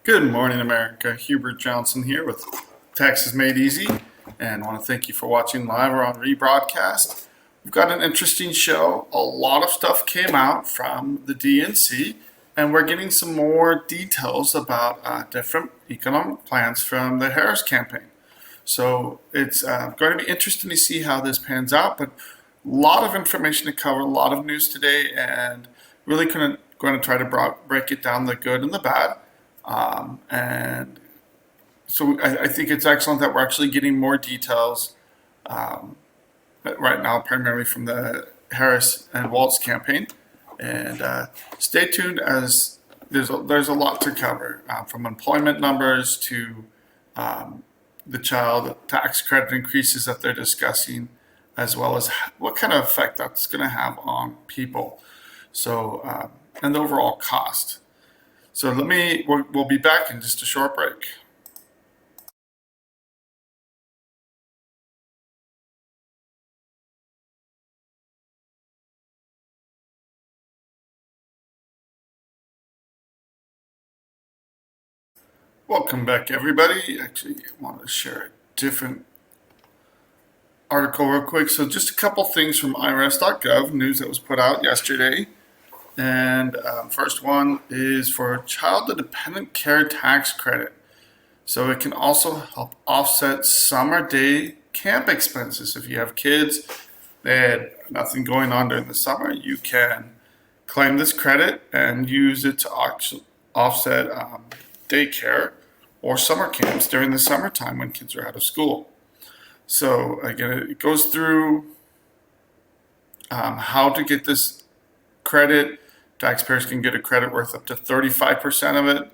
Good morning, America. Hubert Johnson here with Taxes Made Easy, and I want to thank you for watching live or on rebroadcast. We've got an interesting show. A lot of stuff came out from the DNC, and we're getting some more details about different economic plans from the Harris campaign. So it's going to be interesting to see how this pans out, but a lot of information to cover, a lot of news today, and really going to try to break it down, the good and the bad. And so I think it's excellent that we're actually getting more details right now, primarily from the Harris and Walz campaign. And stay tuned, as there's a lot to cover, from employment numbers to the child tax credit increases that they're discussing, as well as what kind of effect that's going to have on people. So and the overall cost. So we'll be back in just a short break. Welcome back, everybody. Actually, I want to share a different article real quick. So just a couple things from irs.gov, news that was put out yesterday. And first one is for child dependent care tax credit. So it can also help offset summer day camp expenses. If you have kids, they had nothing going on during the summer, you can claim this credit and use it to offset daycare or summer camps during the summertime when kids are out of school. So again, it goes through how to get this credit. Taxpayers can get a credit worth up to 35% of it.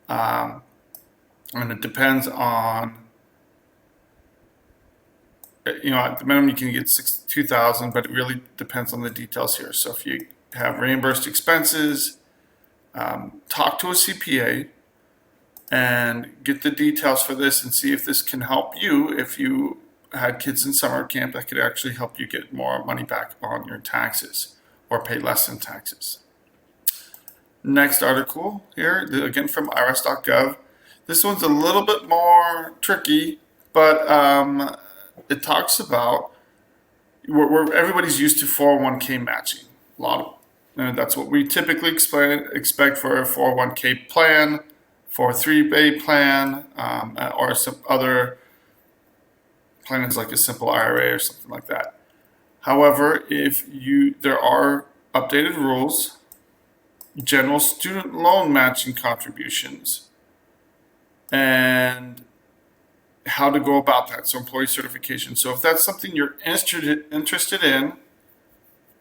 And it depends on, at the minimum you can get $62,000, but it really depends on the details here. So if you have reimbursed expenses, talk to a CPA and get the details for this and see if this can help you. If you had kids in summer camp, that could actually help you get more money back on your taxes or pay less in taxes. Next article here, again from irs.gov. This one's a little bit more tricky, but it talks about where everybody's used to 401k matching. That's what we typically expect for a 401k plan, for a 3A plan, or some other plans like a simple IRA or something like that. However, there are updated rules, general student loan matching contributions, and how to go about that. So employee certification. So if that's something you're interested in,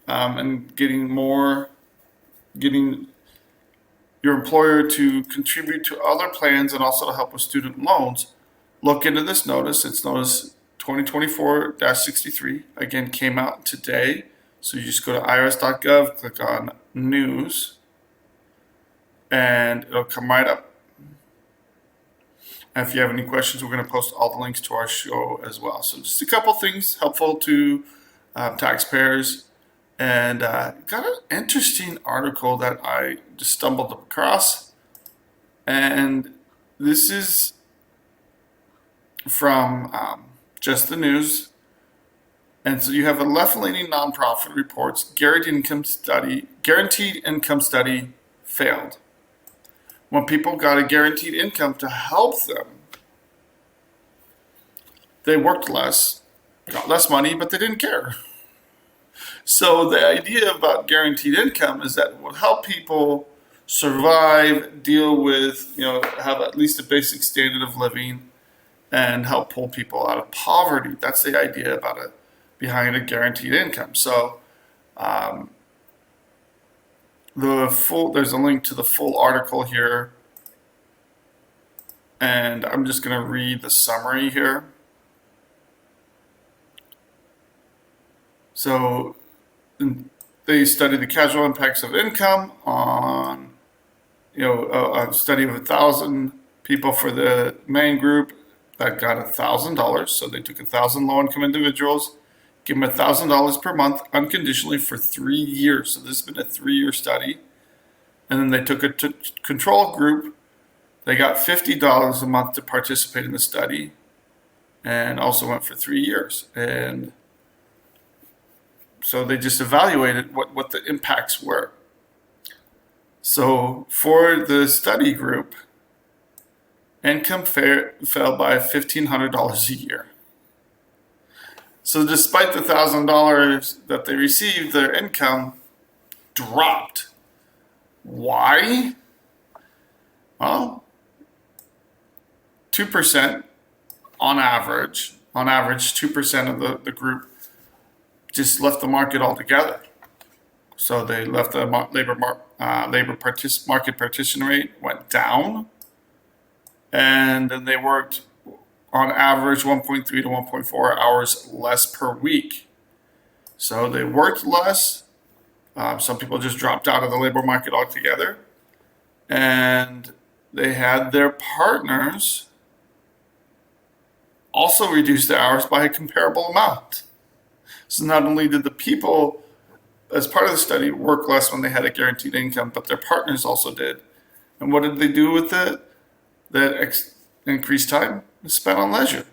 and getting your employer to contribute to other plans and also to help with student loans, look into this notice. It's notice 2024-63. Again, came out today. So you just go to irs.gov, click on news, and it'll come right up. And if you have any questions, we're going to post all the links to our show as well. So just a couple things helpful to taxpayers. And got an interesting article that I just stumbled across. And this is from Just the News. And so you have a left-leaning nonprofit reports guaranteed income study failed. When people got a guaranteed income to help them, they worked less, got less money, but they didn't care. So the idea about guaranteed income is that it will help people survive, deal with, have at least a basic standard of living, and help pull people out of poverty. That's the idea behind a guaranteed income. So there's a link to the full article here, and I'm just going to read the summary here. So they studied the casual impacts of income on, a study of 1,000 people for the main group that got $1,000. So they took 1,000 low-income individuals, give them $1,000 per month unconditionally for 3 years. So this has been a 3-year study. And then they took a control group They got $50 a month to participate in the study, and also went for 3 years. And so they just evaluated what the impacts were. So for the study group, income fell by $1,500 a year. So despite the $1,000 that they received, their income dropped. Why? Well, 2% on average, 2% of the group just left the market altogether. So they left the labor market participation rate went down, and then they worked on average 1.3 to 1.4 hours less per week. So they worked less. Some people just dropped out of the labor market altogether, and they had their partners also reduce their hours by a comparable amount. So not only did the people, as part of the study, work less when they had a guaranteed income, but their partners also did. And what did they do with it? That increased time was spent on leisure.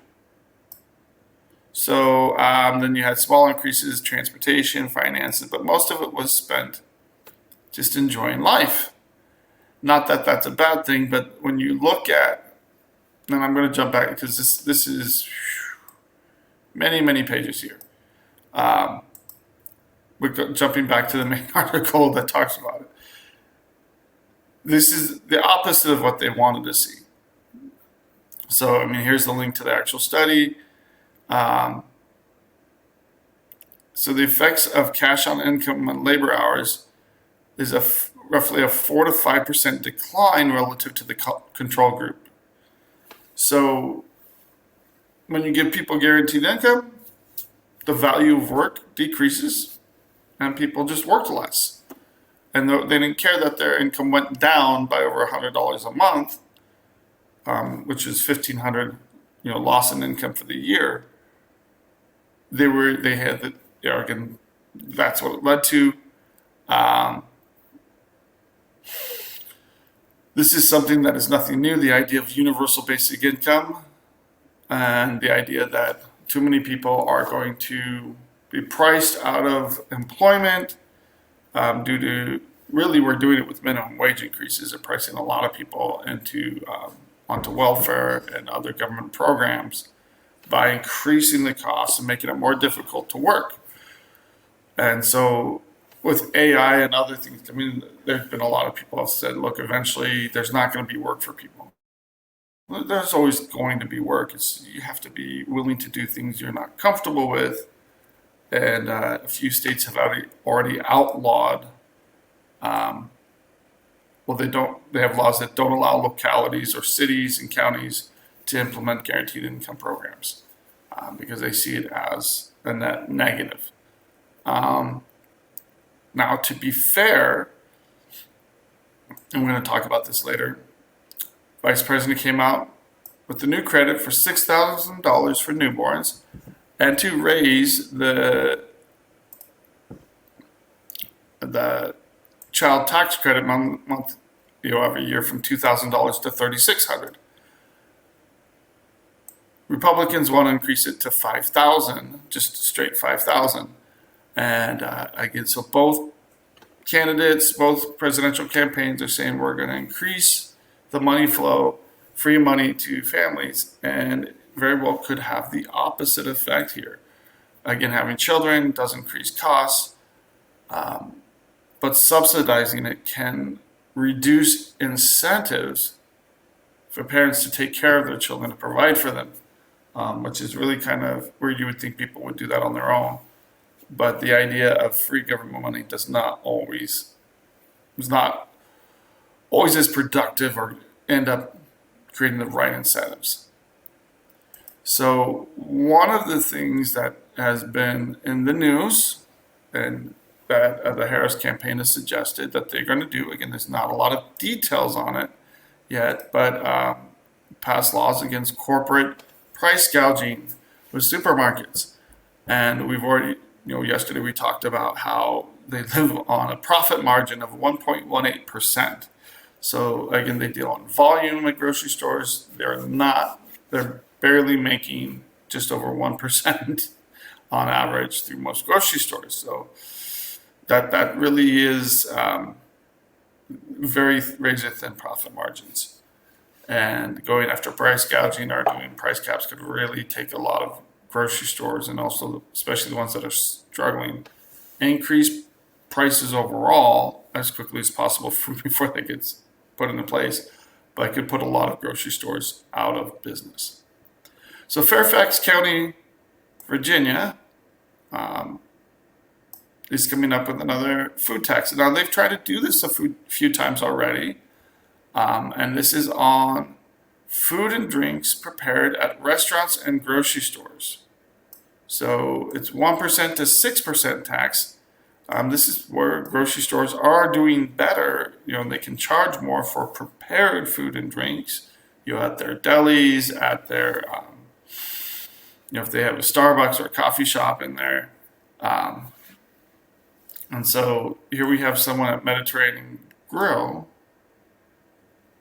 So then you had small increases, transportation, finances, but most of it was spent just enjoying life. Not that that's a bad thing, but when you look at, and I'm going to jump back because this is many pages here. We're jumping back to the main article that talks about it. This is the opposite of what they wanted to see. So, I mean, here's the link to the actual study. So the effects of cash on income and labor hours is roughly a 4 to 5% decline relative to the control group. So when you give people guaranteed income, the value of work decreases and people just worked less. And they didn't care that their income went down by over $100 a month, which is $1,500, loss in income for the year. They had the again, that's what it led to. This is something that is nothing new. The idea of universal basic income, and the idea that too many people are going to be priced out of employment due to, really, we're doing it with minimum wage increases. They're pricing a lot of people onto welfare and other government programs by increasing the costs and making it more difficult to work. And so with AI and other things, I mean, there's been a lot of people have said, look, eventually there's not going to be work for people. There's always going to be work. You have to be willing to do things you're not comfortable with. And a few states have already outlawed, they have laws that don't allow localities or cities and counties to implement guaranteed income programs because they see it as a net negative. Now, to be fair, and we're going to talk about this later, Vice President came out with the new credit for $6,000 for newborns and to raise the child tax credit every year from $2,000 to $3,600. Republicans want to increase it to $5,000, just straight $5,000. And again, so both candidates, both presidential campaigns are saying we're going to increase the money flow, free money to families, and very well could have the opposite effect here. Again, having children does increase costs, but subsidizing it can reduce incentives for parents to take care of their children, to provide for them, which is really kind of where you would think people would do that on their own. But the idea of free government money is not always as productive or end up creating the right incentives. So one of the things that has been in the news and that the Harris campaign has suggested that they're going to do, again, there's not a lot of details on it yet, but pass laws against corporate price gouging with supermarkets. And we've already, yesterday we talked about how they live on a profit margin of 1.18%. So again, they deal in volume at grocery stores. They're barely making just over 1% on average through most grocery stores. So that really is very razor thin profit margins. And going after price gouging or doing price caps could really take a lot of grocery stores, and also especially the ones that are struggling, increase prices overall as quickly as possible before that gets put into place. But it could put a lot of grocery stores out of business. So Fairfax County, Virginia, is coming up with another food tax. Now they've tried to do this a few times already, and this is on food and drinks prepared at restaurants and grocery stores. So it's 1% to 6% tax. This is where grocery stores are doing better. They can charge more for prepared food and drinks. At their delis, at their, if they have a Starbucks or a coffee shop in there. And so here we have someone at Mediterranean Grill.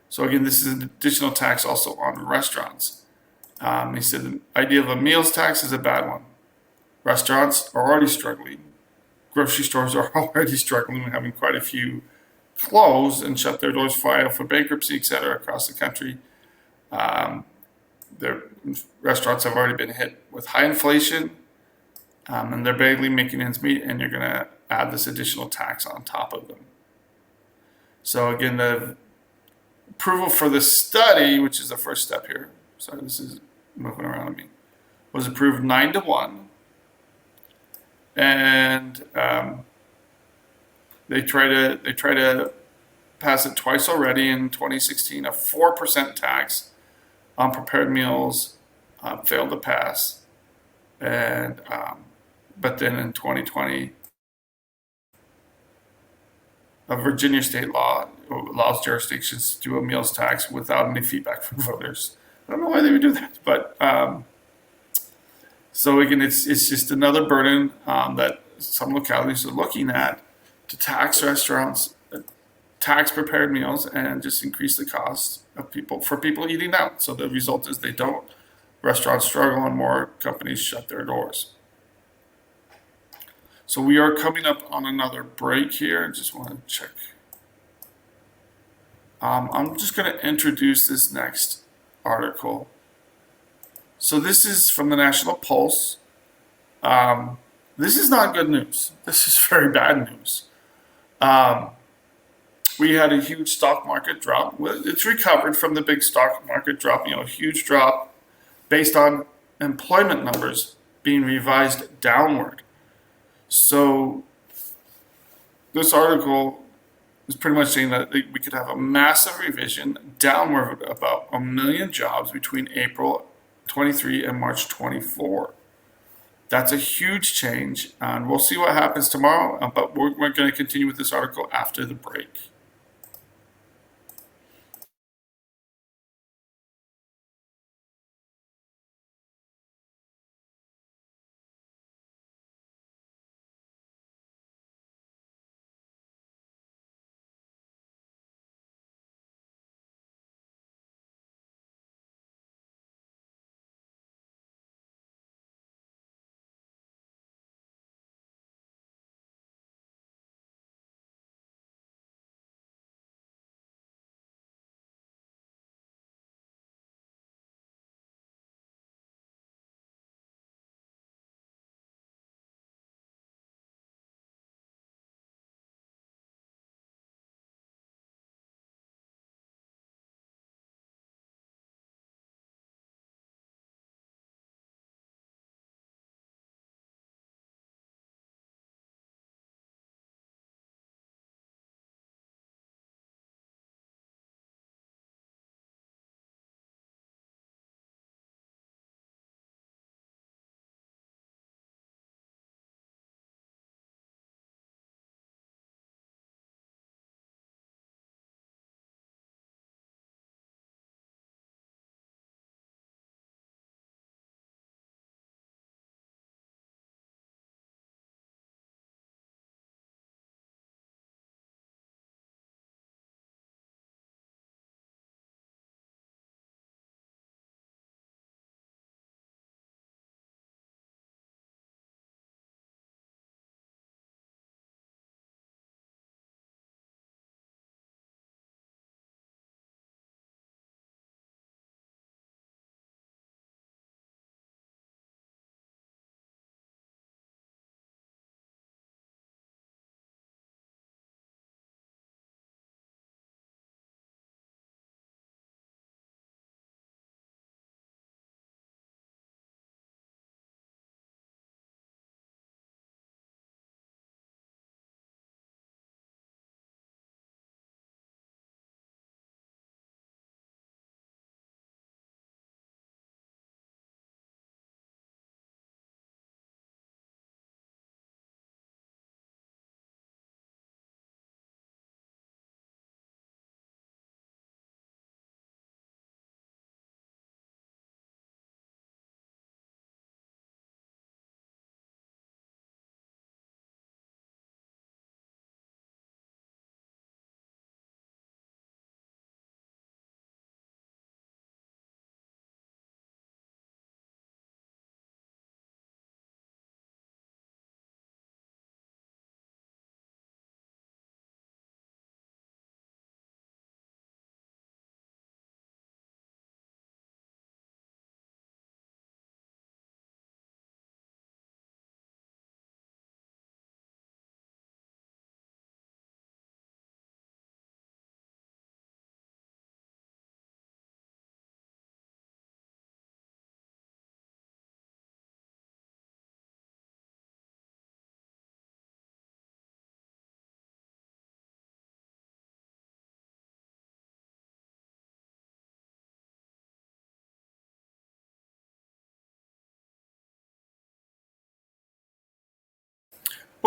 So again, this is an additional tax also on restaurants. He said the idea of a meals tax is a bad one. Restaurants are already struggling. Grocery stores are already struggling, having quite a few close and shut their doors, file for bankruptcy, etc. across the country. Their restaurants have already been hit with high inflation, and they're barely making ends meet, and you're going to add this additional tax on top of them. So again, the approval for the study, which is the first step here, sorry, this is moving around me, was approved 9-1. And they try to pass it twice already. In 2016, a 4% tax on prepared meals failed to pass, and but then in 2020, a Virginia state law allows jurisdictions to do a meals tax without any feedback from voters. I don't know why they would do that, but so again, it's just another burden that some localities are looking at to tax restaurants, tax prepared meals, and just increase the cost of people eating out. So the result is restaurants struggle and more companies shut their doors. So we are coming up on another break here. I just want to check. I'm just going to introduce this next article. So this is from the National Pulse. This is not good news. This is very bad news. We had a huge stock market drop. It's recovered from the big stock market drop, a huge drop based on employment numbers being revised downward. So this article is pretty much saying that we could have a massive revision downward about 1 million jobs between April 23 and March 24. That's a huge change, and we'll see what happens tomorrow, but we're going to continue with this article after the break.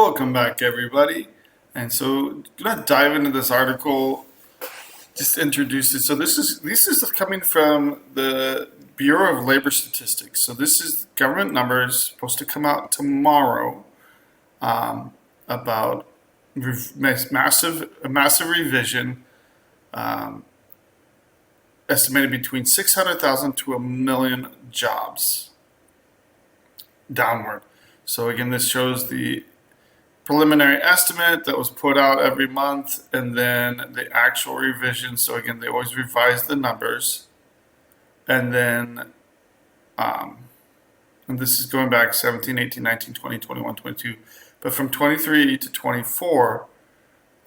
Welcome back, everybody. And so, gonna dive into this article. Just introduce it. So this is coming from the Bureau of Labor Statistics. So this is government numbers supposed to come out tomorrow about a massive revision, estimated between 600,000 to 1,000,000 jobs downward. So again, this shows the preliminary estimate that was put out every month and then the actual revision. So again, they always revise the numbers. And then, and this is going back 17, 18, 19, 20, 21, 22. But from 23 to 24,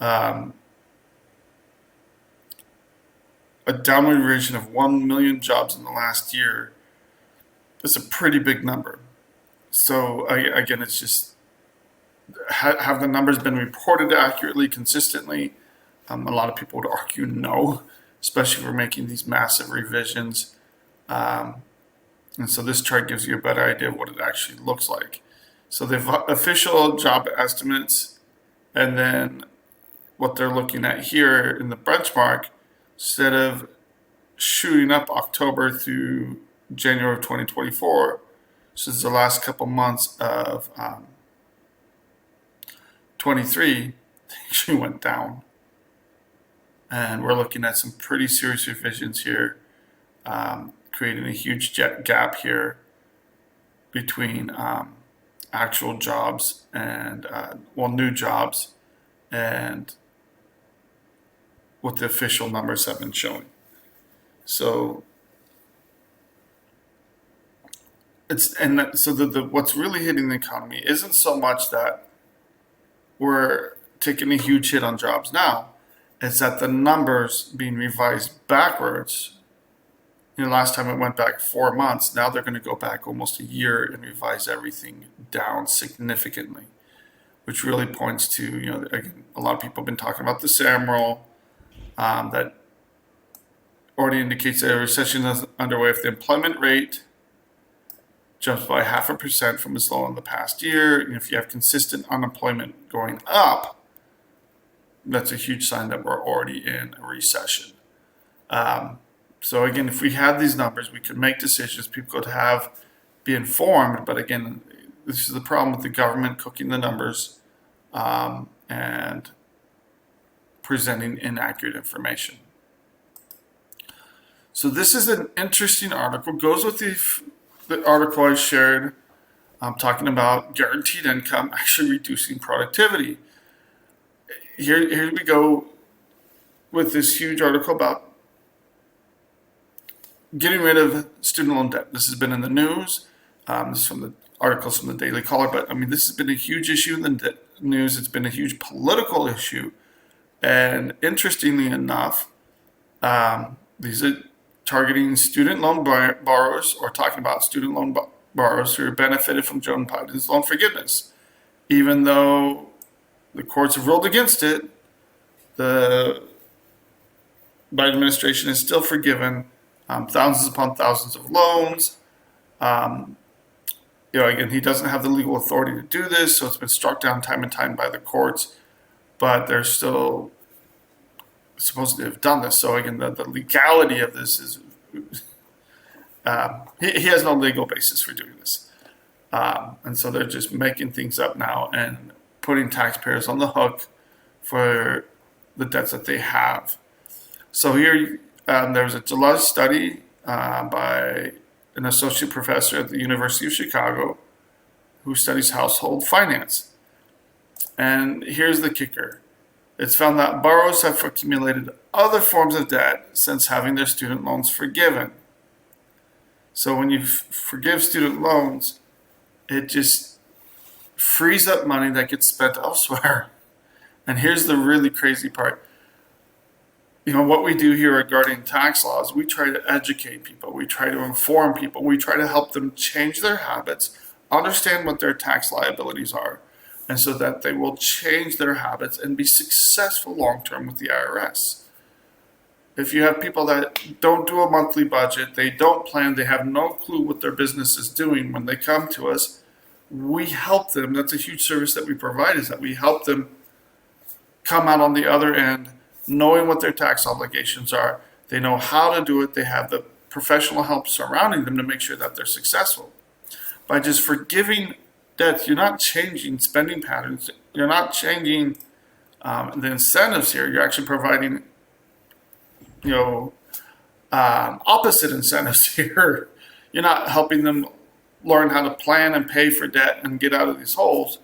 a downward revision of 1,000,000 jobs in the last year is a pretty big number. So again, it's just, have the numbers been reported accurately, consistently? A lot of people would argue no, especially if we're making these massive revisions. And so this chart gives you a better idea of what it actually looks like. So the official job estimates, and then what they're looking at here in the benchmark, instead of shooting up October through January of 2024, so this is the last couple months of 23, they actually went down. And we're looking at some pretty serious revisions here, creating a huge gap here between actual jobs and, new jobs and what the official numbers have been showing. So what's really hitting the economy isn't so much that we're taking a huge hit on jobs now. It's that the numbers being revised backwards. Last time it went back 4 months. Now they're going to go back almost a year and revise everything down significantly, which really points to, again, a lot of people have been talking about the SAM roll, that already indicates that a recession is underway if the employment rate jumps by 0.5% from its low in the past year. And if you have consistent unemployment going up, that's a huge sign that we're already in a recession. So again, if we had these numbers, we could make decisions. People could be informed. But again, this is the problem with the government cooking the numbers and presenting inaccurate information. So this is an interesting article. Goes with the article I shared, talking about guaranteed income actually reducing productivity. Here we go with this huge article about getting rid of student loan debt. This has been in the news. This is from the articles from the Daily Caller, but this has been a huge issue in the news. It's been a huge political issue. And interestingly enough, these are targeting student loan borrowers, or talking about student loan borrowers who benefited from Joe Biden's loan forgiveness. Even though the courts have ruled against it, the Biden administration has still forgiven thousands upon thousands of loans. Again, he doesn't have the legal authority to do this, so it's been struck down time and time by the courts, but they're still supposed to have done this. So again, the legality of this is, he has no legal basis for doing this. And so they're just making things up now and putting taxpayers on the hook for the debts that they have. So here, there was a July study by an associate professor at the University of Chicago who studies household finance. And here's the kicker. It's found that borrowers have accumulated other forms of debt since having their student loans forgiven. So when you forgive student loans, it just frees up money that gets spent elsewhere. And here's the really crazy part. What we do here regarding tax laws, we try to educate people. We try to inform people. We try to help them change their habits, understand what their tax liabilities are, and so that they will change their habits and be successful long-term with the IRS. If you have people that don't do a monthly budget, they don't plan, they have no clue what their business is doing when they come to us, we help them. That's a huge service that we provide, is that we help them come out on the other end knowing what their tax obligations are. They know how to do it. They have the professional help surrounding them to make sure that they're successful. By just forgiving debts, you're not changing spending patterns. You're not changing the incentives here. You're actually providing, opposite incentives here. You're not helping them learn how to plan and pay for debt and get out of these holes.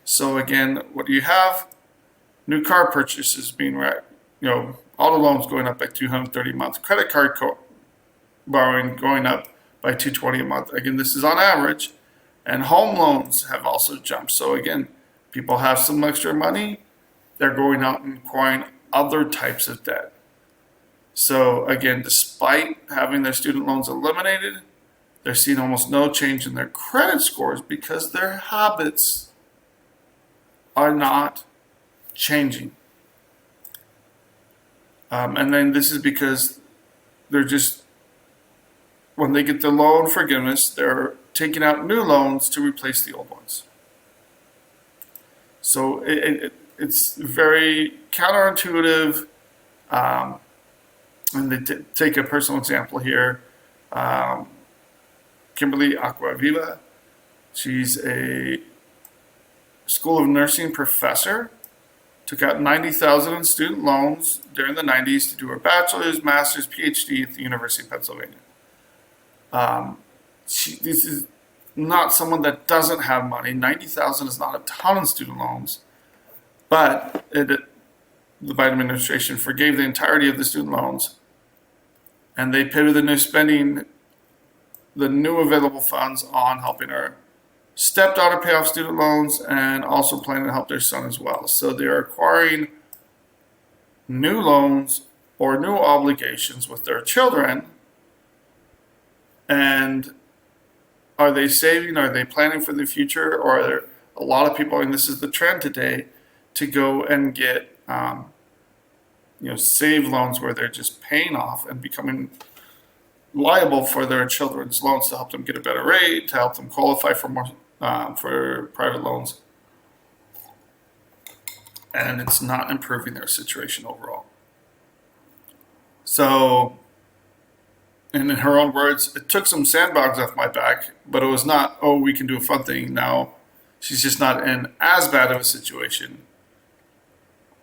So again, what do you have? New car purchases being, auto loans going up by $230 a month. Credit card borrowing going up by $220 a month. Again, this is on average. And home loans have also jumped. So again, people have some extra money. They're going out and acquiring other types of debt. So again, despite having their student loans eliminated, they're seeing almost no change in their credit scores because their habits are not changing. And then this is because they're just, when they get the loan forgiveness, they're taking out new loans to replace the old ones. So it's very counterintuitive. And they take a personal example here. Kimberly Aquaviva, she's a School of Nursing professor, took out $90,000 in student loans during the 90s to do her bachelor's, master's, PhD at the University of Pennsylvania. This is not someone that doesn't have money. $90,000 is not a ton in student loans, but the Biden administration forgave the entirety of the student loans, and they pivoted their spending the new available funds on helping her stepdaughter pay off student loans and also planning to help their son as well. So they're acquiring new loans or new obligations with their children. And are they saving? Are they planning for the future? Or are there a lot of people, and this is the trend today, to go and get save loans where they're just paying off and becoming liable for their children's loans to help them get a better rate, to help them qualify for more for private loans. And it's not improving their situation overall. So, and in her own words, it took some sandbags off my back, but it was not, we can do a fun thing now. She's just not in as bad of a situation.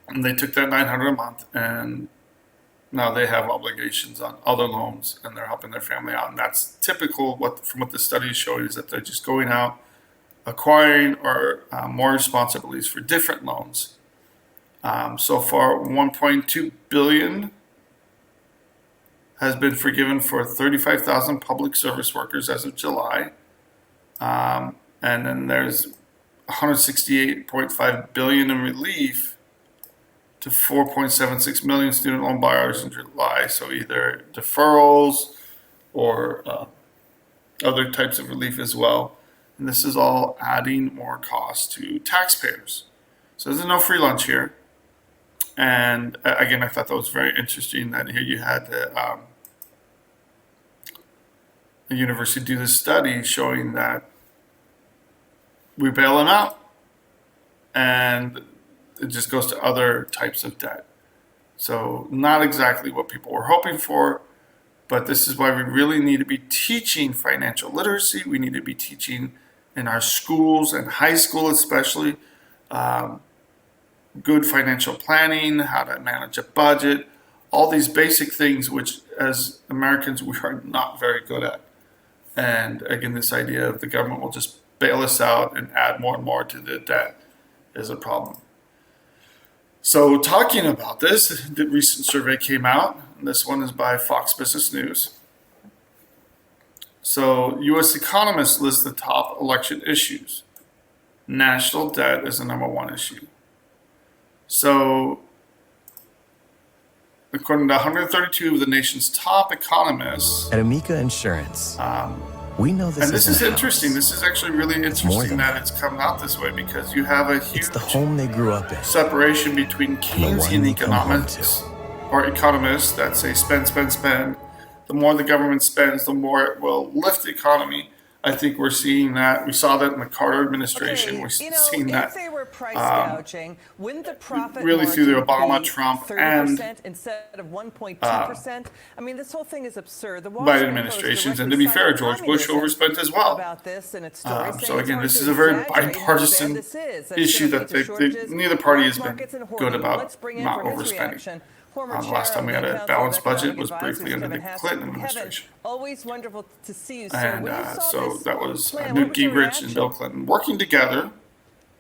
And they took that $900 a month, and now they have obligations on other loans, and they're helping their family out. And that's typical from what the study is showing, is that they're just going out, acquiring or more responsibilities for different loans. So far, $1.2 billion has been forgiven for 35,000 public service workers as of July. And then there's $168.5 billion in relief to 4.76 million student loan borrowers in July. So either deferrals or other types of relief as well. And this is all adding more cost to taxpayers. So there's no free lunch here. And again, I thought that was very interesting that here you had the university do this study showing that we bail them out and it just goes to other types of debt. So not exactly what people were hoping for, but this is why we really need to be teaching financial literacy. We need to be teaching in our schools and high school especially, good financial planning, how to manage a budget, all these basic things which as Americans we are not very good at. And again, this idea of the government will just bail us out and add more and more to the debt is a problem. So talking about this, the recent survey came out, and this one is by Fox Business News. So U.S. economists list the top election issues. National debt is the number one issue. So according to 132 of the nation's top economists. At Amica Insurance, we know this. And this is interesting. This is actually really interesting that it's come out this way because you have a huge it's the home they grew up in. Separation between Keynesian economics or economists that say spend, spend, spend. The more the government spends, the more it will lift the economy, I think we're seeing that. We saw that in the Carter administration. We're seeing that if they were price gouging, wouldn't the profit really through the margin Obama, be Trump, 30% and instead of 1.2%? I mean, this whole thing is absurd. The Biden Washington Post administrations, and directly to be fair, cited George Bush communism overspent as well. about this in its story, saying So it's again, hard this to is a very exaggerate how bad bipartisan this is. issue It's that gonna lead to shortages, neither party black has been markets, and good hoarding. about Let's bring in not for his overspending. reaction. Former The last chair time we of had the a Council of balanced budget Economic was briefly Advisors, under the Kevin Hassett. Clinton Kevin, administration. always wonderful to see you, sir. And When you saw so this that was plan, Newt what was your Gingrich and reaction? Bill Clinton working together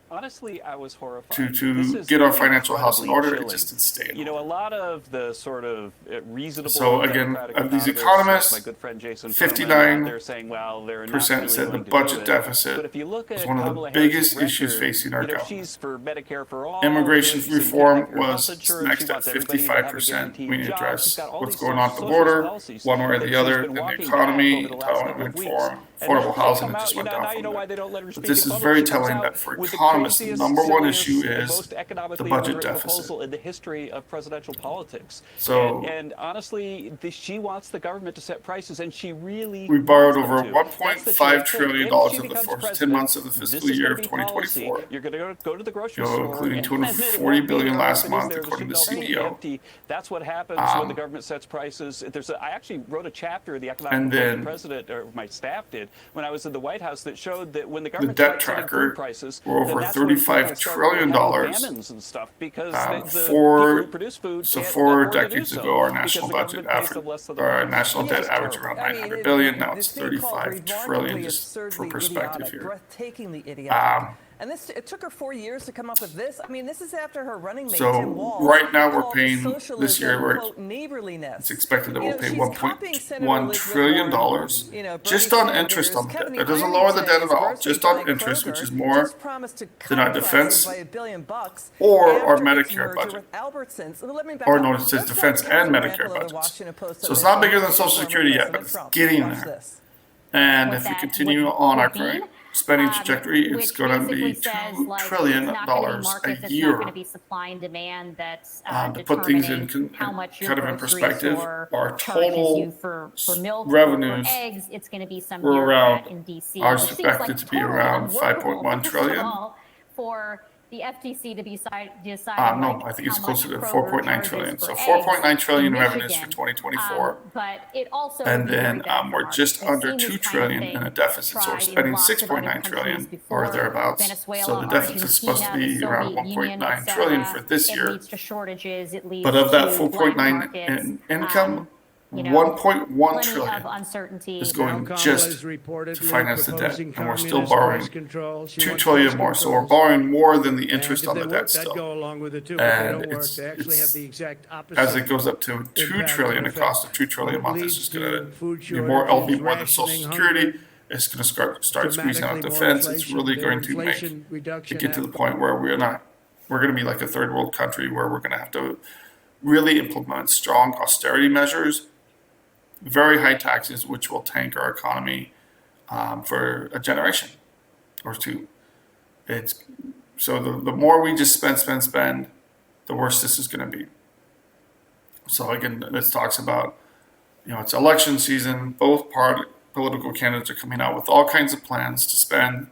Honestly, I was horrified. to get our financial house in order. It just didn't stay. You know, a lot of the sort of reasonable. So again, Democratic of these economists, economists, like my good friend Jason 59% they're saying, well, they're not really said the going to budget do it. deficit But if you look at was one of the Kamala biggest Harris's issues record, facing our you know, government. she's for Medicare for all. Immigration she's in reform Medicare health was insurance, next she at wants everybody to have a 55%. guaranteed We need to job. address She's got all what's these going on at the socialist border, policies one way or that the she's other, been in the walking back economy, over the last couple of entitlement weeks. for And affordable she'll housing. come It out, just you went know, down now from you know why there. they don't let her But speak this in is public. very She comes telling out that for with the economists, the craziest, number one silliest, issue is most economically the budget illiterate deficit. proposal in the history of presidential politics. So- and honestly, she wants the government to set prices, and she really We borrowed wants over them to. That's the $1.5 truth. trillion If over she the becomes first 10 president, months of the this fiscal is year gonna of be policy. 2024. You're going to go to the grocery You know, store, including and $240 it billion won't be last there, but month, there, according to the shelves will be CBO. empty. That's what happens when the government sets prices. I actually wrote a chapter of the economic And report then the president, or my staff did, when I was in the White House, that showed that when the The government debt starts setting tracker food prices, were then over that's when people $35 start trillion having famines and stuff, because the people for who produce food so can't 4 afford to do decades so, ago, our because national the budget government pays them less than the our farmers. national It's debt just averaged terrible. around I mean, 900 billion. Now this it's thing called 35 trillion, remarkably just for absurdly perspective idiotic, here. breathtakingly idiotic. And it took her 4 years to come up with this. I mean, this is after her running mate, So Tim Walz, right now we're called paying socialism, this year quote, neighborliness. it's expected that You we'll know, pay she's copying Senator $1.1 Elizabeth trillion Warren, you know, just Bernie on interest Sanders, on the Kevin, debt. That the doesn't irony lower the today debt is at all, grocery just on giant interest, Kroger which is more just promised to cut than our prices defense by $1 billion or our after its Medicare merger budget. with Albertsons. Let me back Or up. no, it says Let's defense watch and Kelsey Medicare Rample of the budgets. Washington Post So it's not bigger than admission Social former Security yet, but President it's Trump. getting Watch there. this. And What if we that continue would on our be, current spending trajectory, it's which going to be basically says, $2 like, trillion it's not gonna be a markets, it's year. not going to be supply and demand that's To put things in determining how much your kind of in grocery perspective, store our charges total you for milk revenues or eggs. It's going to be some were bureaucrat around, in DC, are which seems expected like to be totally around unworkable, 5.1 first trillion. of all, for the FTC to be decide No, like, I think it's how closer much to Kroger 4.9 charges trillion. for So eggs 4.9 trillion in revenues for Michigan. 2024. But it also And would be very then bad we're for just markets. under We've seen 2 this kind of trillion in a thing deficit. So we're tried in spending lots of other 6.9 trillion countries or before. thereabouts. Venezuela, So the deficit is supposed to Argentina, be the around Soviet Union, 1.9 trillion for this It year. leads to shortages. It leads But of that to black 4.9 markets, in income, you know, 1.1 plenty trillion of uncertainty. is going Kamala just is to reportedly finance the debt, proposing and we're still communist borrowing price control. She 2 wants trillion price more. So we're controls. borrowing more than the And interest if on they the work, debt that'd still. go along with it too. But they And don't work. it's- They actually it's- have the exact opposite. As it goes up to 2 impact trillion, and it costs effect. 2 trillion a month. It's Leads just to going food to be more, shortages, LP more than Social rationing, Security. hunger, It's going to start squeezing out dramatically more defense. It's inflation. really The going to make Inflation it Reduction get to the Act. point where we're going to be like a third world country where we're going to have to really implement strong austerity measures, very high taxes, which will tank our economy for a generation or two. It's so the more we just spend, the worse this is going to be. So again, this talks about, it's election season. Both political candidates are coming out with all kinds of plans to spend.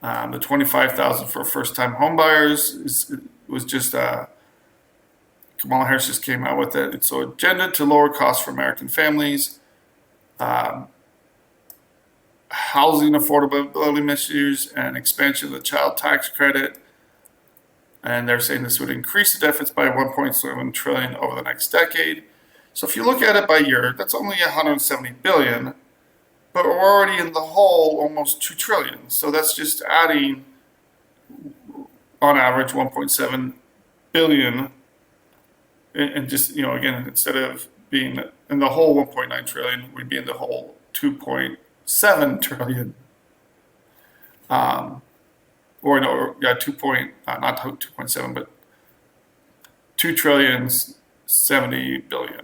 The $25,000 for first-time homebuyers was just Kamala Harris just came out with it. It's so agenda to lower costs for American families, housing affordability measures, and expansion of the child tax credit. And they're saying this would increase the deficits by 1.7 trillion over the next decade. So if you look at it by year, that's only 170 billion, but we're already in the hole almost 2 trillion. So that's just adding, on average, 1.7 billion. And just, again, instead of being in the whole 1.9 trillion, we'd be in the whole 2.7 trillion. Or no, yeah, not 2.7, but 2 trillion 70 billion.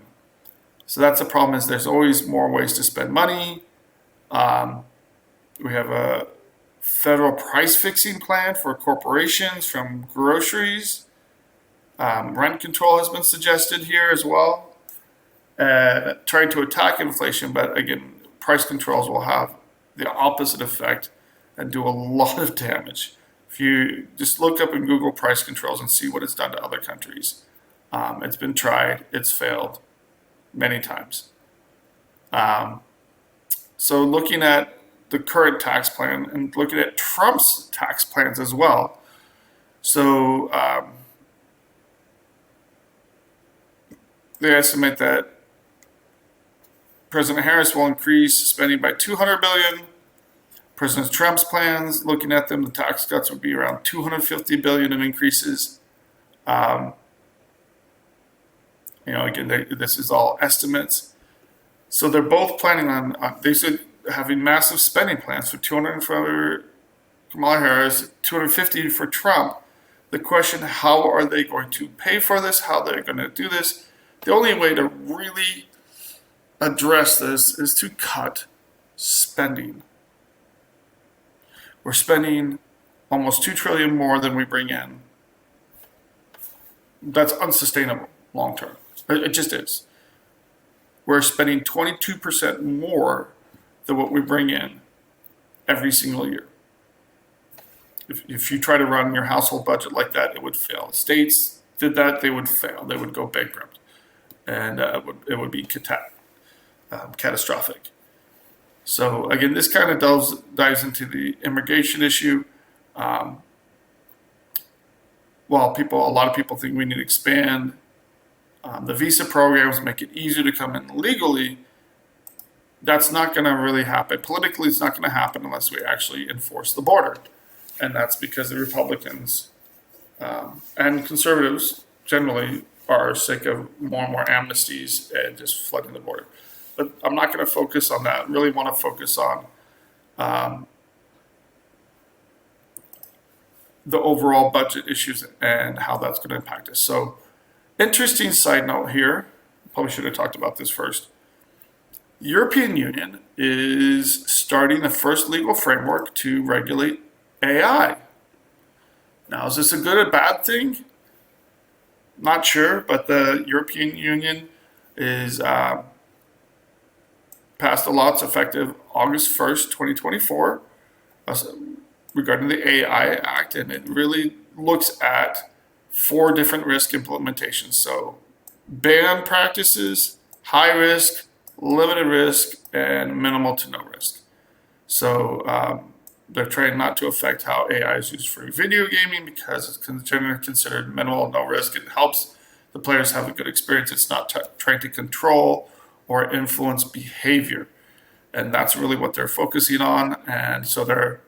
So that's the problem, is there's always more ways to spend money. We have a federal price fixing plan for corporations from groceries. Rent control has been suggested here as well. Trying to attack inflation, but again, price controls will have the opposite effect and do a lot of damage. If you just look up in Google price controls and see what it's done to other countries, it's been tried, it's failed many times. So looking at the current tax plan and looking at Trump's tax plans as well. So they estimate that President Harris will increase spending by $200 billion. President Trump's plans, looking at them, the tax cuts would be around $250 billion in increases. Again, this is all estimates. So they're both planning on they said having massive spending plans for 200 for Kamala Harris, 250 for Trump. The question, how are they going to pay for this? How they're going to do this? The only way to really address this is to cut spending. We're spending almost $2 trillion more than we bring in. That's unsustainable long term. It just is. We're spending 22% more than what we bring in every single year. If you try to run your household budget like that, it would fail. States did that, they would fail. They would go bankrupt. And it would be catastrophic. So again, this kind of dives into the immigration issue. While a lot of people think we need to expand the visa programs, make it easier to come in legally, that's not going to really happen. Politically, it's not going to happen unless we actually enforce the border. And that's because the Republicans and conservatives generally are sick of more and more amnesties and just flooding the border. But I'm not going to focus on that. I really want to focus on the overall budget issues and how that's going to impact us. So, interesting side note here. Probably should have talked about this first. The European Union is starting the first legal framework to regulate AI. Now, is this a good or bad thing? Not sure, but the European Union is passed a law that's effective August 1st, 2024, regarding the AI Act, and it really looks at 4 different risk implementations. So, banned practices, high risk, limited risk, and minimal to no risk. So, they're trying not to affect how AI is used for video gaming because it's generally considered minimal, no risk. It helps the players have a good experience. It's not trying to control or influence behavior. And that's really what they're focusing on. And so they're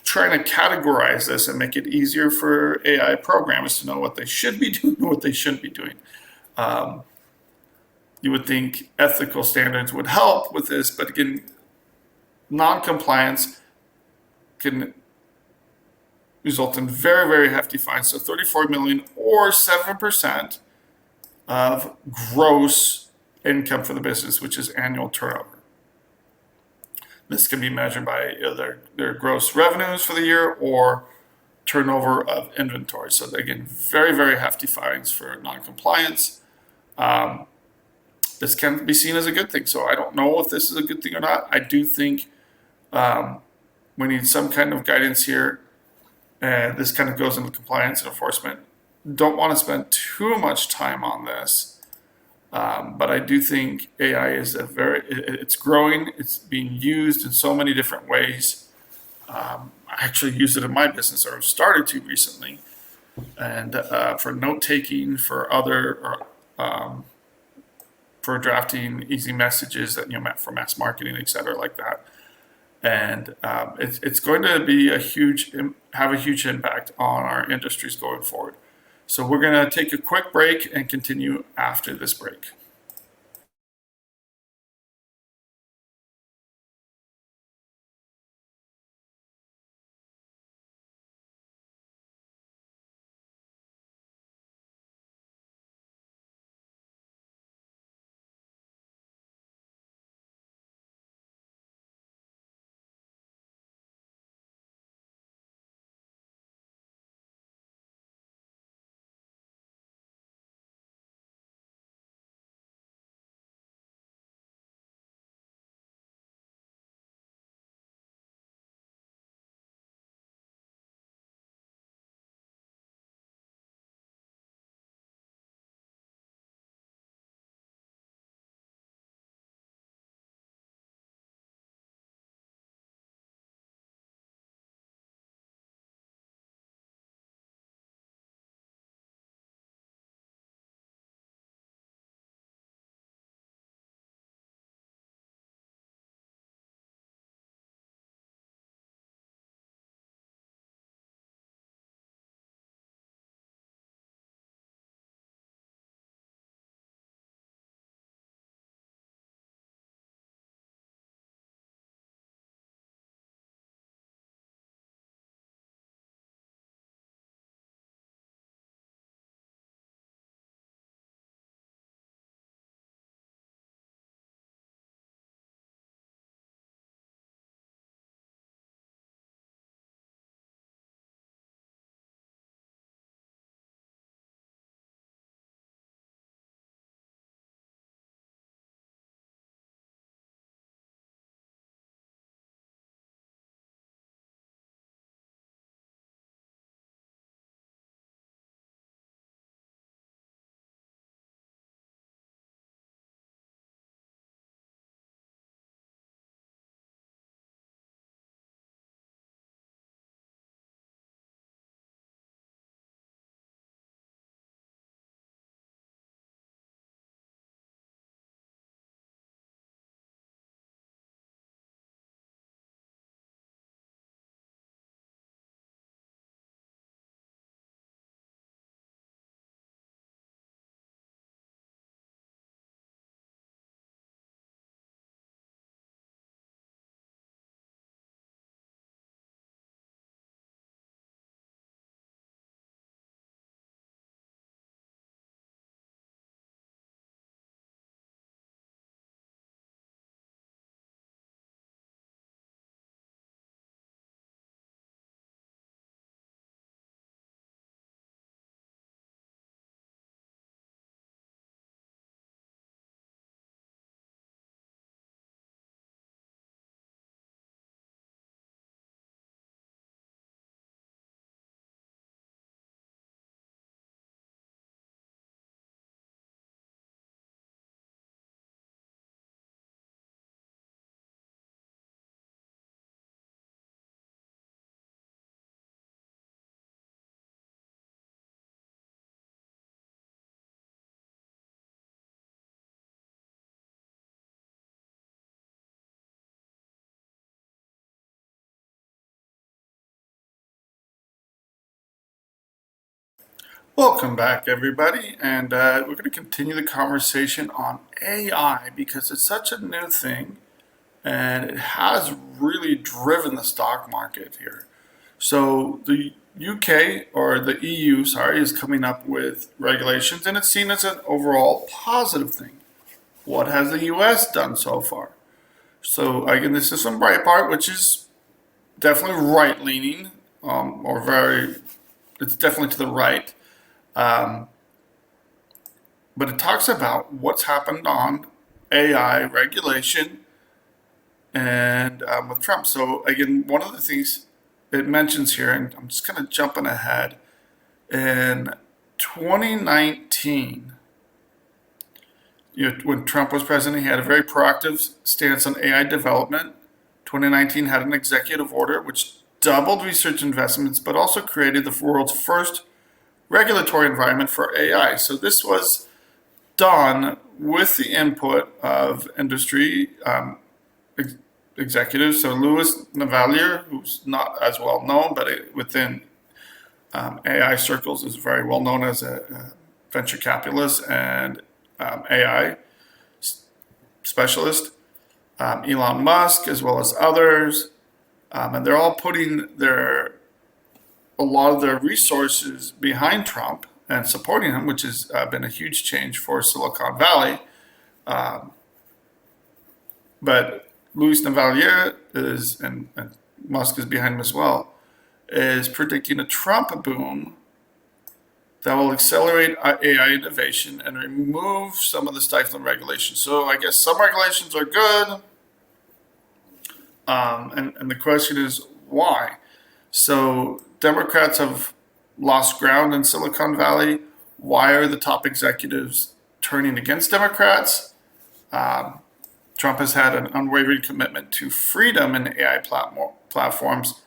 trying to categorize this and make it easier for AI programmers to know what they should be doing and what they shouldn't be doing. You would think ethical standards would help with this, but again, non-compliance can result in very, very hefty fines. So 34 million or 7% of gross income for the business, which is annual turnover. This can be measured by their gross revenues for the year or turnover of inventory. So again, very, very hefty fines for non-compliance. This can be seen as a good thing. So I don't know if this is a good thing or not. I do think we need some kind of guidance here. And this kind of goes into compliance and enforcement. Don't want to spend too much time on this. But I do think AI is it's growing. It's being used in so many different ways. I actually use it in my business, or have started to recently. And for note-taking, for for drafting easy messages that, for mass marketing, et cetera, like that. And it's going to be have a huge impact on our industries going forward. So we're going to take a quick break and continue after this break. Welcome back, everybody, and we're going to continue the conversation on AI because it's such a new thing and it has really driven the stock market here. So the UK, or the EU, sorry, is coming up with regulations, and it's seen as an overall positive thing. What has the US done so far? So again, this is from Breitbart, which is definitely right-leaning, it's definitely to the right. But it talks about what's happened on AI regulation and with Trump. So again, one of the things it mentions here, and I'm just kind of jumping ahead, in 2019, when Trump was president, he had a very proactive stance on AI development. 2019 had an executive order which doubled research investments, but also created the world's first regulatory environment for AI. So this was done with the input of industry executives. So Louis Navellier, who's not as well known, but within AI circles is very well known as a venture capitalist and AI specialist. Elon Musk, as well as others, and they're all putting a lot of their resources behind Trump and supporting him, which has been a huge change for Silicon Valley. But Louis Navellier is, and Musk is behind him as well, is predicting a Trump boom that will accelerate AI innovation and remove some of the stifling regulations. So I guess some regulations are good, and the question is why? So Democrats have lost ground in Silicon Valley. Why are the top executives turning against Democrats? Trump has had an unwavering commitment to freedom in AI platforms,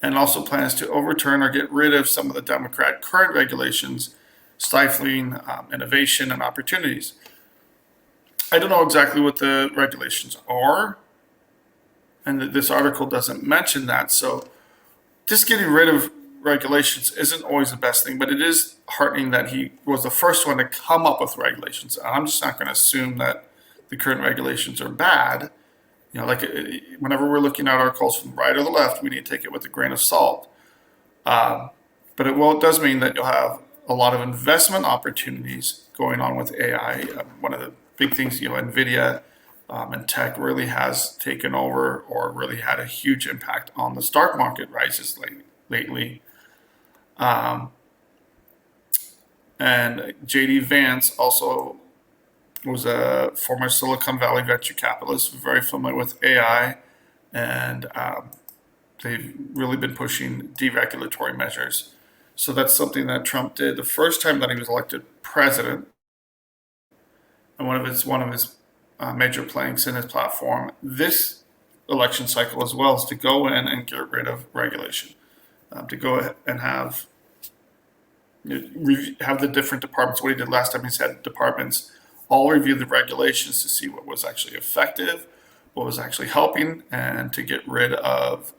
and also plans to overturn or get rid of some of the Democrat current regulations, stifling innovation and opportunities. I don't know exactly what the regulations are, and this article doesn't mention that. So just getting rid of regulations isn't always the best thing, but it is heartening that he was the first one to come up with regulations. And I'm just not going to assume that the current regulations are bad. Like whenever we're looking at articles from the right or the left, we need to take it with a grain of salt. But it does mean that you'll have a lot of investment opportunities going on with AI. One of the big things, NVIDIA and tech really has taken over or really had a huge impact on the stock market rises lately. And JD Vance also was a former Silicon Valley venture capitalist, very familiar with AI, and they've really been pushing deregulatory measures. So that's something that Trump did the first time that he was elected president, and one of his major planks in his platform this election cycle as well is to go in and get rid of regulation, to go ahead and have the different departments. What he did last time, he had departments all review the regulations to see what was actually effective, what was actually helping, and to get rid of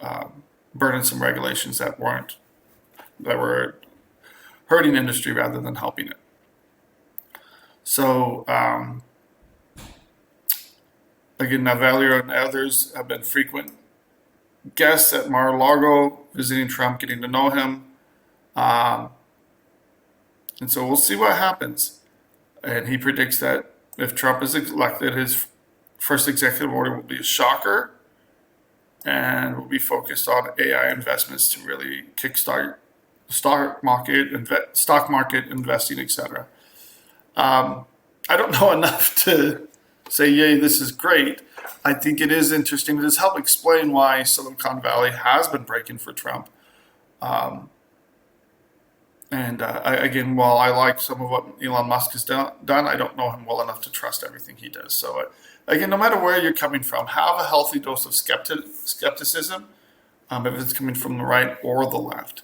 burdensome regulations that were hurting industry rather than helping it. So again, Navellier and others have been frequent guests at Mar-a-Lago, visiting Trump, getting to know him. And so we'll see what happens. And he predicts that if Trump is elected, his first executive order will be a shocker and will be focused on AI investments to really kickstart the stock market investing, etc. I don't know enough to say, yay, this is great. I think it is interesting. It has helped explain why Silicon Valley has been breaking for Trump. Again, while I like some of what Elon Musk has done, I don't know him well enough to trust everything he does. So again, no matter where you're coming from, have a healthy dose of skepticism, if it's coming from the right or the left.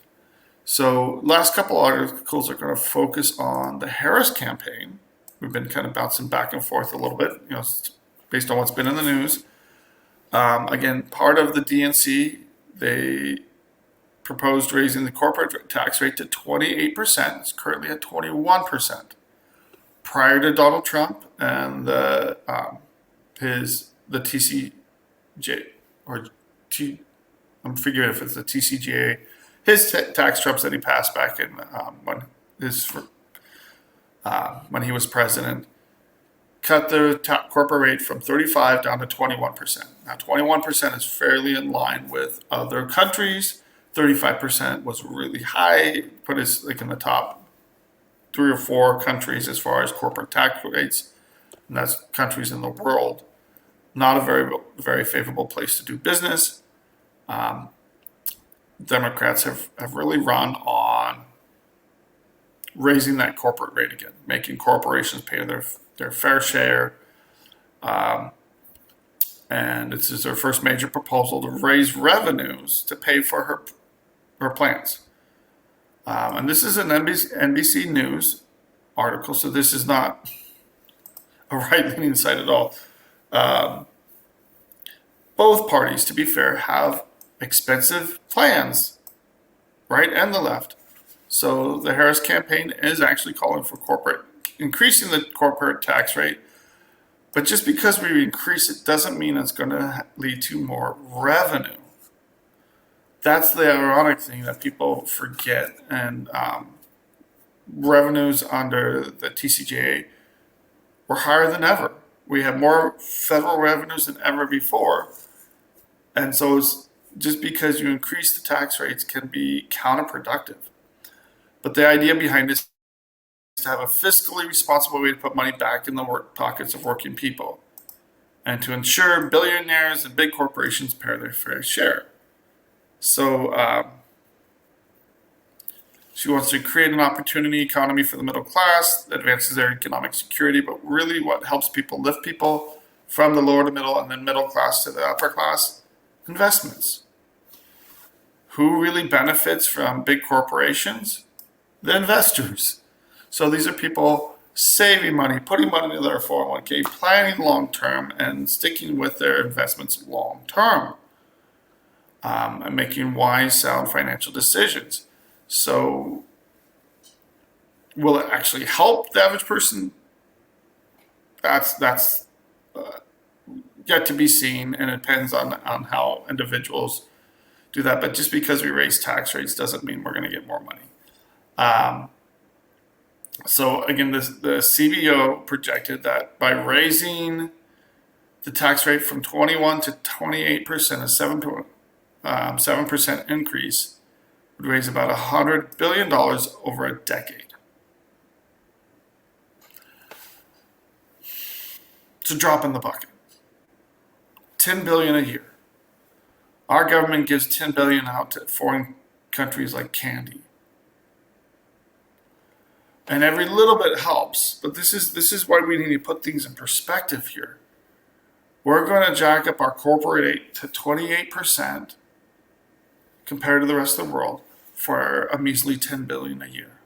So last couple articles are going to focus on the Harris campaign. We've been kind of bouncing back and forth a little bit, based on what's been in the news. Again, part of the DNC, they proposed raising the corporate tax rate to 28%. It's currently at 21%. Prior to Donald Trump and the TCJ or T, I'm figuring if it's the TCJA, his tax trumps that he passed back in when he was president, cut the corporate rate from 35 down to 21%. Now 21% is fairly in line with other countries. 35% was really high, put us like in the top 3 or 4 countries as far as corporate tax rates, and that's countries in the world. Not a very favorable place to do business. Democrats have really run on raising that corporate rate again, making corporations pay their fair share. And this is their first major proposal to raise revenues to pay for her plans. And this is an NBC News article, so this is not a right-leaning site at all. Both parties, to be fair, have expensive plans, right and the left. So the Harris campaign is actually calling for increasing the corporate tax rate. But just because we increase it doesn't mean it's going to lead to more revenue. That's the ironic thing that people forget. And revenues under the TCJA were higher than ever. We have more federal revenues than ever before. And so it's just because you increase the tax rates can be counterproductive. But the idea behind this is to have a fiscally responsible way to put money back in the pockets of working people and to ensure billionaires and big corporations pay their fair share. So she wants to create an opportunity economy for the middle class that advances their economic security, but really what helps people lift people from the lower to middle and then middle class to the upper class? Investments. Who really benefits from big corporations? The investors. So these are people saving money, putting money into their 401k, planning long term, and sticking with their investments long term, and making wise, sound financial decisions. So, will it actually help the average person? That's yet to be seen, and it depends on how individuals do that. But just because we raise tax rates doesn't mean we're going to get more money. So again, the CBO projected that by raising the tax rate from 21 to 28%, a 7% increase would raise about $100 billion over a decade. It's a drop in the bucket. $10 billion a year. Our government gives $10 billion out to foreign countries like candy. And every little bit helps, but this is why we need to put things in perspective here. We're going to jack up our corporate rate to 28% compared to the rest of the world for a measly $10 billion a year.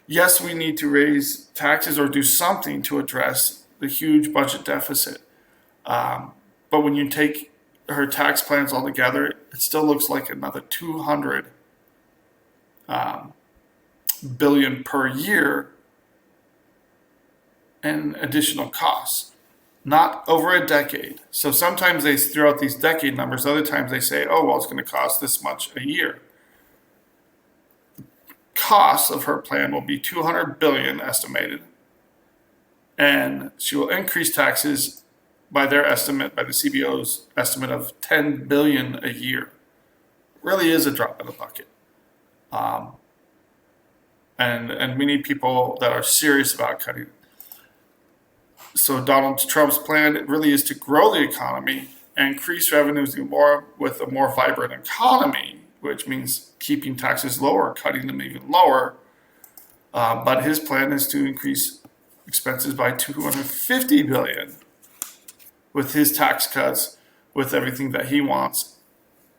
Yes, we need to raise taxes or do something to address the huge budget deficit. But when you take her tax plans all together, it still looks like another $200 billion per year in additional costs, not over a decade. So sometimes they throw out these decade numbers. Other times they say, oh, well, it's going to cost this much a year. The cost of her plan will be $200 billion estimated. And she will increase taxes by their estimate, by the CBO's estimate of $10 billion a year. Really is a drop in the bucket. And we need people that are serious about cutting. So Donald Trump's plan really is to grow the economy and increase revenues more with a more vibrant economy, which means keeping taxes lower, cutting them even lower. But his plan is to increase expenses by $250 billion with his tax cuts, with everything that he wants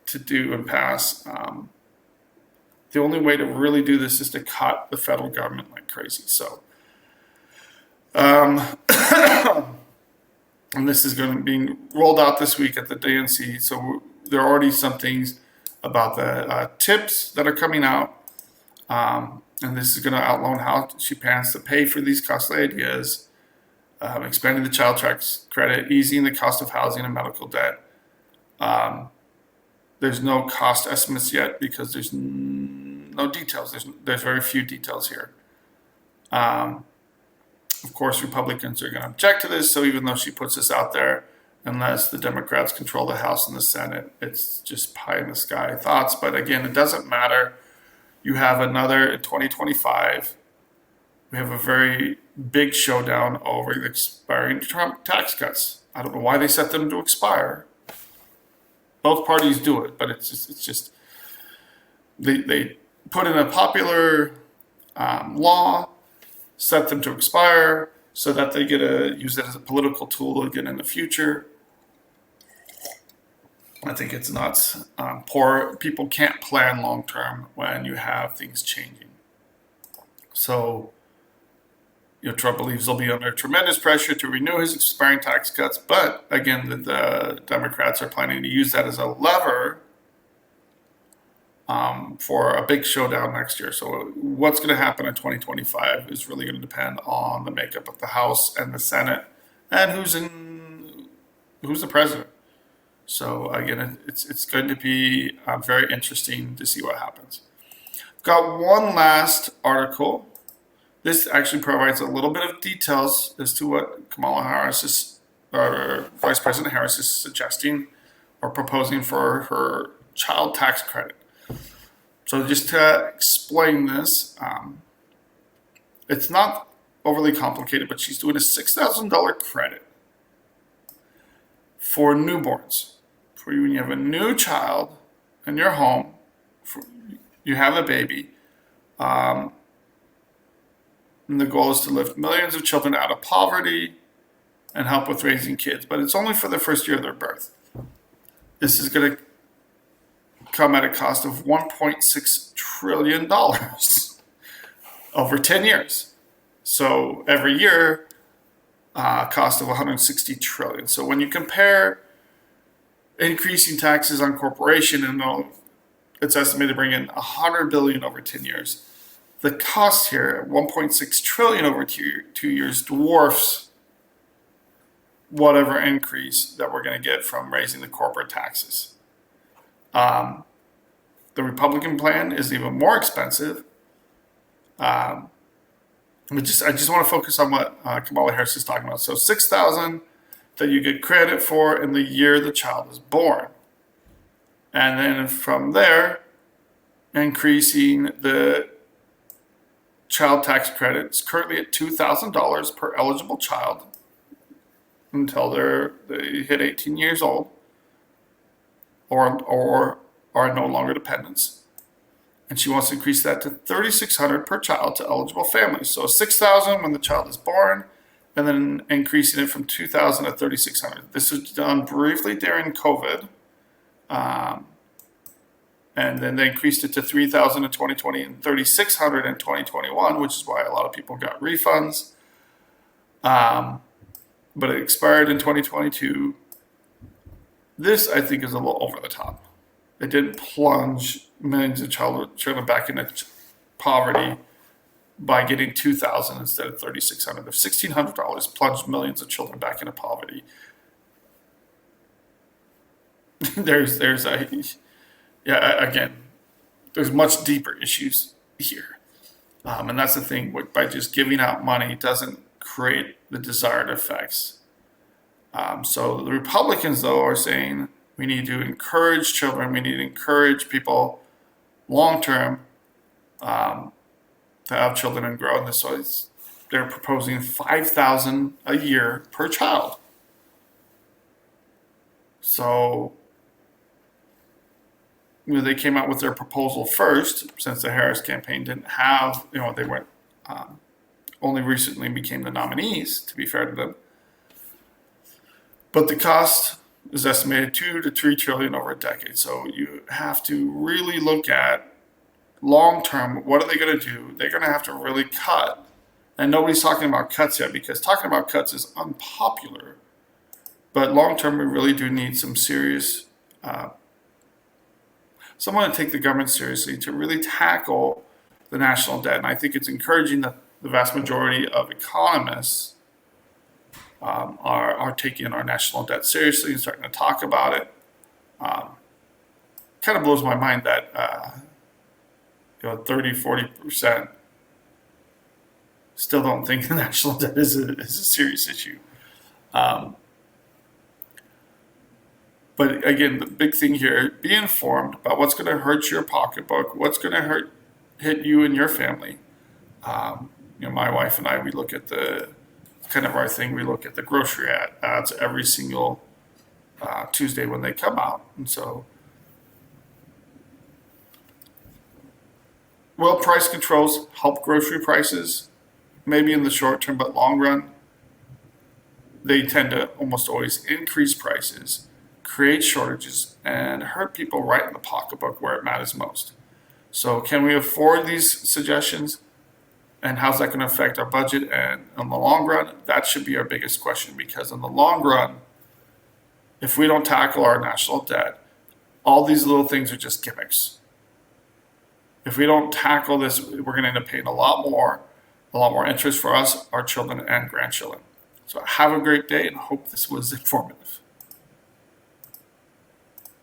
to do and pass. The only way to really do this is to cut the federal government like crazy. So, and this is going to be rolled out this week at the DNC. So there are already some things about the tips that are coming out. And this is going to outline how she plans to pay for these costly ideas, expanding the child tax credit, easing the cost of housing and medical debt. There's no cost estimates yet because there's no details. There's very few details here. Of course, Republicans are going to object to this. So even though she puts this out there, unless the Democrats control the House and the Senate, it's just pie in the sky thoughts. But again, it doesn't matter. You have another in 2025. We have a very big showdown over the expiring Trump tax cuts. I don't know why they set them to expire. Both parties do it, but it's just they put in a popular law, set them to expire so that they get to use it as a political tool again in the future. I think it's nuts. Poor people can't plan long term when you have things changing. So, Trump believes he'll be under tremendous pressure to renew his expiring tax cuts, but again, the Democrats are planning to use that as a lever for a big showdown next year. So what's going to happen in 2025 is really going to depend on the makeup of the House and the Senate and who's the president. So again, it's going to be very interesting to see what happens. Got one last article. This actually provides a little bit of details as to what Kamala Harris or Vice President Harris is suggesting or proposing for her child tax credit. So just to explain this, it's not overly complicated, but she's doing a $6,000 credit for newborns. For you when you have a new child in your home, you have a baby, and the goal is to lift millions of children out of poverty and help with raising kids. But it's only for the first year of their birth. This is going to come at a cost of $1.6 trillion over 10 years. So every year, cost of $160 trillion. So when you compare increasing taxes on corporation, and it's estimated to bring in $100 billion over 10 years. The cost here, $1.6 trillion over 2 years, dwarfs whatever increase that we're going to get from raising the corporate taxes. The Republican plan is even more expensive. I just want to focus on what Kamala Harris is talking about. So $6,000 that you get credit for in the year the child is born. And then from there, increasing the child tax credit. It's currently at $2,000 per eligible child until they hit 18 years old or are no longer dependents. And she wants to increase that to $3,600 per child to eligible families. So $6,000 when the child is born, and then increasing it from $2,000 to $3,600. This was done briefly during COVID. And then they increased it to $3,000 in 2020 and $3,600 in 2021, which is why a lot of people got refunds. But it expired in 2022. This, I think, is a little over the top. It didn't plunge millions of children back into poverty by getting $2,000 instead of $3,600. If $1,600 plunged millions of children back into poverty, there's much deeper issues here. And that's the thing, by just giving out money doesn't create the desired effects. So the Republicans, though, are saying we need to encourage children, we need to encourage people long-term to have children and grow. And this was, they're proposing $5,000 a year per child. So they came out with their proposal first, since the Harris campaign didn't have, they went only recently became the nominees, to be fair to them. But the cost is estimated $2 to $3 trillion over a decade. So you have to really look at long term, what are they going to do? They're going to have to really cut. And nobody's talking about cuts yet, because talking about cuts is unpopular. But long term, we really do need some serious someone to take the government seriously, to really tackle the national debt. And I think it's encouraging that the vast majority of economists are taking our national debt seriously and starting to talk about it. Kind of blows my mind that 30-40% still don't think the national debt is a serious issue. But again, the big thing here, be informed about what's going to hurt your pocketbook, what's going to hit you and your family. My wife and I, we look at our thing. We look at the grocery ads every single Tuesday when they come out. And so, price controls help grocery prices, maybe in the short term, but long run, they tend to almost always increase prices, create shortages, and hurt people right in the pocketbook where it matters most. So can we afford these suggestions? And how's that going to affect our budget? And in the long run, that should be our biggest question, because in the long run, if we don't tackle our national debt, all these little things are just gimmicks. If we don't tackle this, we're going to end up paying a lot more interest for us, our children, and grandchildren. So have a great day, and hope this was informative.